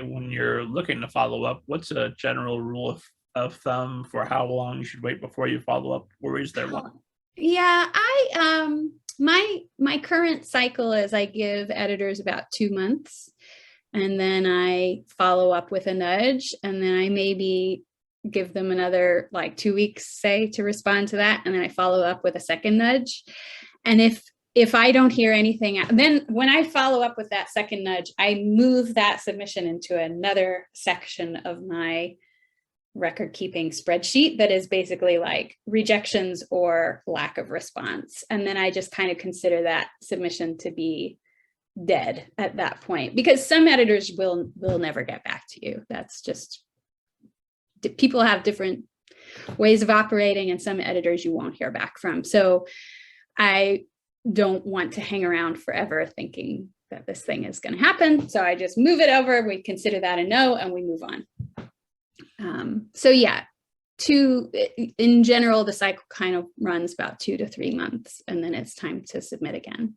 when you're looking to follow up, what's a general rule of thumb for how long you should wait before you follow up, or is there one? Yeah, my current cycle is I give editors about 2 months, and then I follow up with a nudge, and then I maybe give them another like 2 weeks, say, to respond to that, and then I follow up with a second nudge. And if I don't hear anything, then when I follow up with that second nudge, I move that submission into another section of my record keeping spreadsheet that is basically like rejections or lack of response. And then I just kind of consider that submission to be dead at that point, because some editors will never get back to you. That's just, people have different ways of operating, and some editors you won't hear back from. So I don't want to hang around forever thinking that this thing is going to happen. So I just move it over. We consider that a no, and we move on. So yeah, in general, the cycle kind of runs about 2 to 3 months, and then it's time to submit again.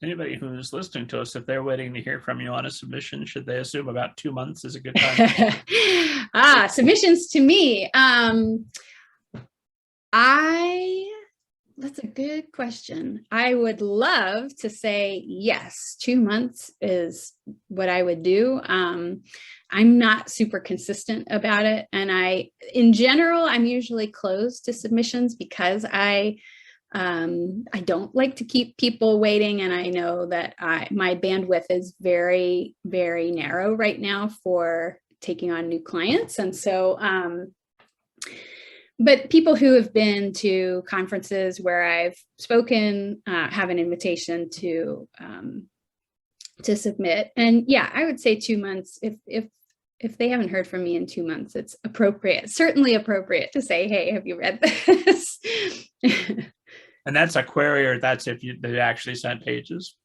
Anybody who's listening to us, if they're waiting to hear from you on a submission, should they assume about 2 months is a good time? Submissions to me. That's a good question. I would love to say yes, 2 months is what I would do. I'm not super consistent about it. And in general, I'm usually closed to submissions because I don't like to keep people waiting. And I know that my bandwidth is very, very narrow right now for taking on new clients. And so, but people who have been to conferences where I've spoken have an invitation to submit. And yeah, I would say 2 months. If they haven't heard from me in 2 months, it's appropriate, certainly appropriate to say, hey, have you read this? And that's a query, or that's if they actually sent pages?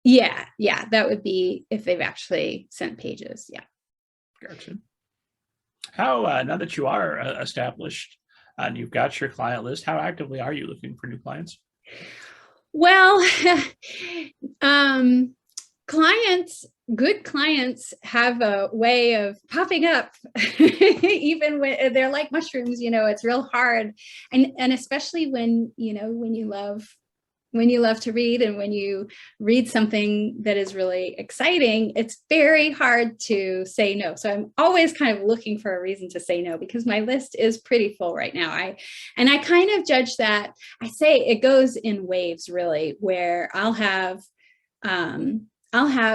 Yeah, that would be if they've actually sent pages, yeah. Gotcha. How, now that you are established and you've got your client list, how actively are you looking for new clients? Well, good clients have a way of popping up, even when they're like mushrooms. It's real hard, and especially when you love to read, and when you read something that is really exciting, it's very hard to say no. So I'm always kind of looking for a reason to say no, because my list is pretty full right now. I kind of judge that. I say it goes in waves, really, where I'll have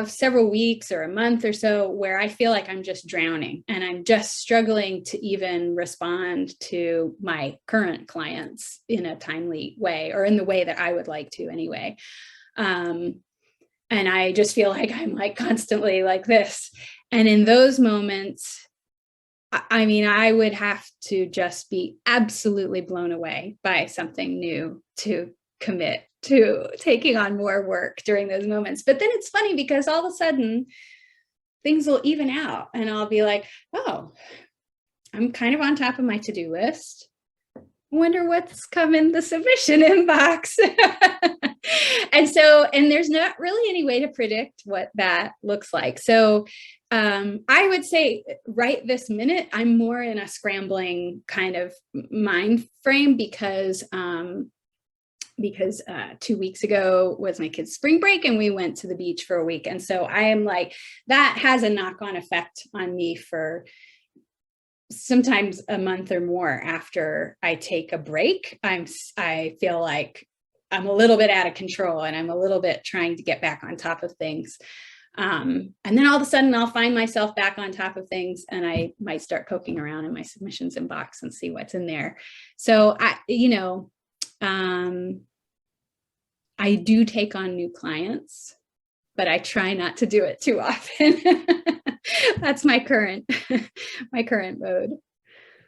several weeks or a month or so where I feel like I'm just drowning and I'm just struggling to even respond to my current clients in a timely way, or in the way that I would like to anyway. And I just feel like I'm like constantly like this. And in those moments, I mean, I would have to just be absolutely blown away by something new to commit to taking on more work during those moments. But then it's funny, because all of a sudden things will even out, and I'll be like, oh, I'm kind of on top of my to-do list. I wonder what's come in the submission inbox. And there's not really any way to predict what that looks like. So I would say right this minute, I'm more in a scrambling kind of mind frame, because 2 weeks ago was my kids' spring break, and we went to the beach for a week. And so I am like, that has a knock-on effect on me for sometimes a month or more after I take a break. I feel like I'm a little bit out of control, and I'm a little bit trying to get back on top of things. And then all of a sudden I'll find myself back on top of things, and I might start poking around in my submissions inbox and see what's in there. So I do take on new clients, but I try not to do it too often. That's my current mode.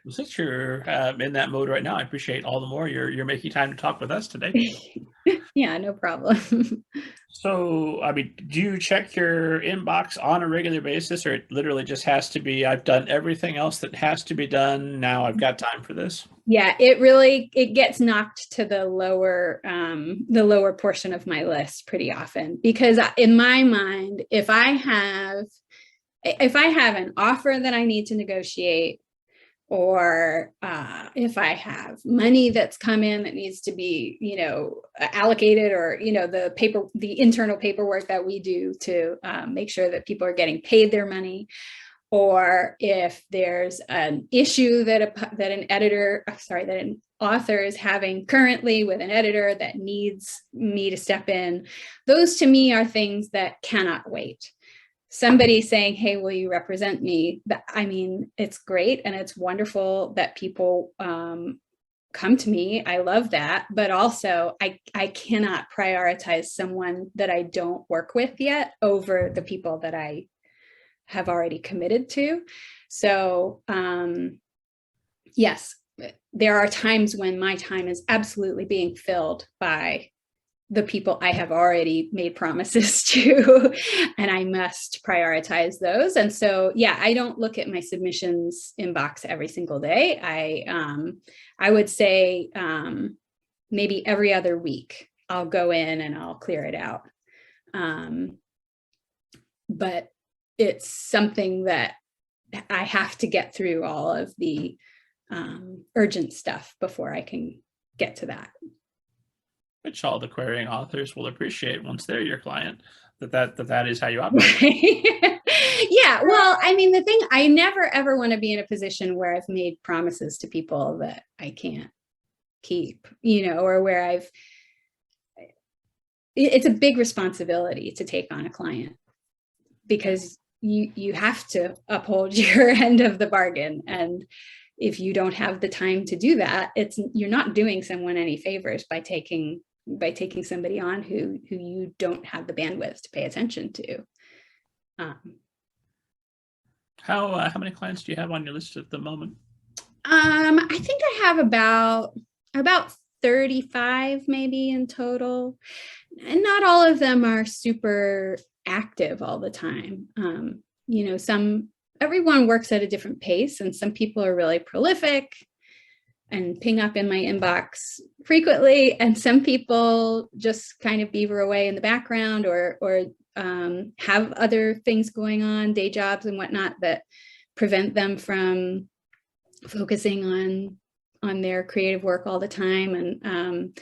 Well, since you're in that mode right now, I appreciate all the more you're making time to talk with us today. Yeah, no problem. So, I mean, do you check your inbox on a regular basis, or it literally just has to be, I've done everything else that has to be done, now I've got time for this? Yeah, it gets knocked to the lower portion of my list pretty often, because in my mind, if I have if I have an offer that I need to negotiate, or if I have money that's come in that needs to be, allocated, or, the internal paperwork that we do to make sure that people are getting paid their money, or if there's an issue that an author is having currently with an editor that needs me to step in, those to me are things that cannot wait. Somebody saying, hey, will you represent me? I mean, it's great and it's wonderful that people come to me. I love that. But also, I cannot prioritize someone that I don't work with yet over the people that I have already committed to. So yes, there are times when my time is absolutely being filled by the people I have already made promises to, and I must prioritize those. And so, yeah, I don't look at my submissions inbox every single day. I would say maybe every other week I'll go in and I'll clear it out. But it's something that I have to get through all of the urgent stuff before I can get to that. Which all the querying authors will appreciate once they're your client, that is how you operate. Yeah, well, I mean, the thing, I never ever want to be in a position where I've made promises to people that I can't keep, or where it's a big responsibility to take on a client, because you have to uphold your end of the bargain. And if you don't have the time to do that, you're not doing someone any favors by taking somebody on who you don't have the bandwidth to pay attention to. How many clients do you have on your list at the moment? I think I have about 35 maybe in total, and not all of them are super active all the time. Everyone works at a different pace, and some people are really prolific and ping up in my inbox frequently, and some people just kind of beaver away in the background, or have other things going on, day jobs and whatnot, that prevent them from focusing on their creative work all the time. And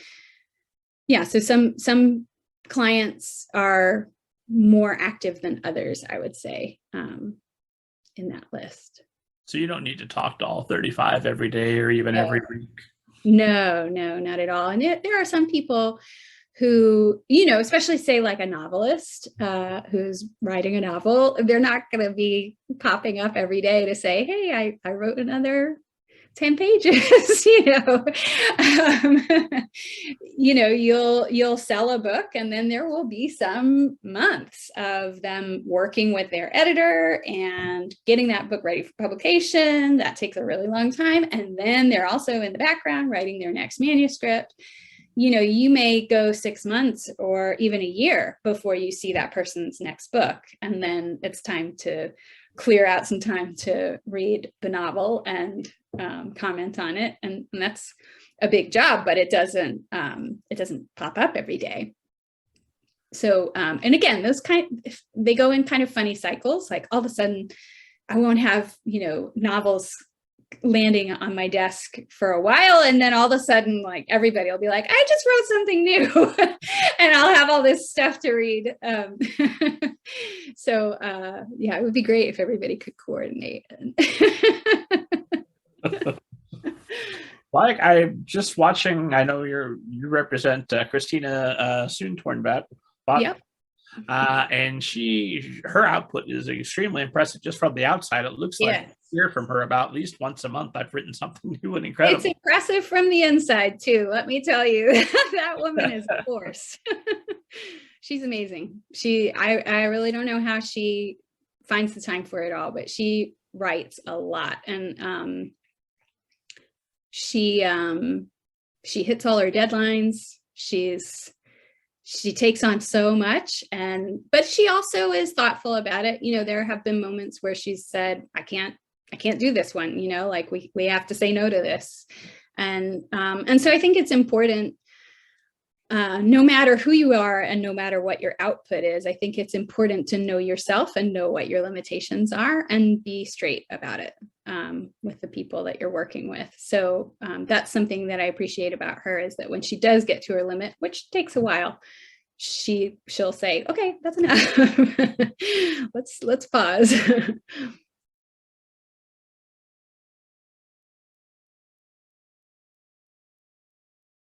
so some clients are more active than others, I would say, in that list. So you don't need to talk to all 35 every day or even every week. No, not at all. And there are some people who, especially say like a novelist who's writing a novel, they're not going to be popping up every day to say, hey, I wrote another 10 pages. You'll sell a book, and then there will be some months of them working with their editor and getting that book ready for publication. That takes a really long time. And then they're also in the background writing their next manuscript. You may go 6 months or even a year before you see that person's next book. And then it's time to clear out some time to read the novel and comment on it. And that's a big job, but it doesn't pop up every day. So, and again, they go in kind of funny cycles. Like all of a sudden I won't have, novels landing on my desk for a while, and then all of a sudden, like, everybody will be like, I just wrote something new and I'll have all this stuff to read. So it would be great if everybody could coordinate. Like, I'm just watching, I know you represent Christina Soontornvat. Yep. And her output is extremely impressive just from the outside. It looks like I hear from her about at least once a month. I've written something new and incredible. It's impressive from the inside too, let me tell you. That woman is a force. She's amazing. I really don't know how she finds the time for it all, but she writes a lot, and she hits all her deadlines. She takes on so much, but she also is thoughtful about it. There have been moments where she's said, I can't do this one, like we have to say no to this. And so I think it's important no matter who you are and no matter what your output is, I think it's important to know yourself and know what your limitations are and be straight about it with the people that you're working with. So that's something that I appreciate about her, is that when she does get to her limit, which takes a while, she'll say, okay, that's enough. let's pause.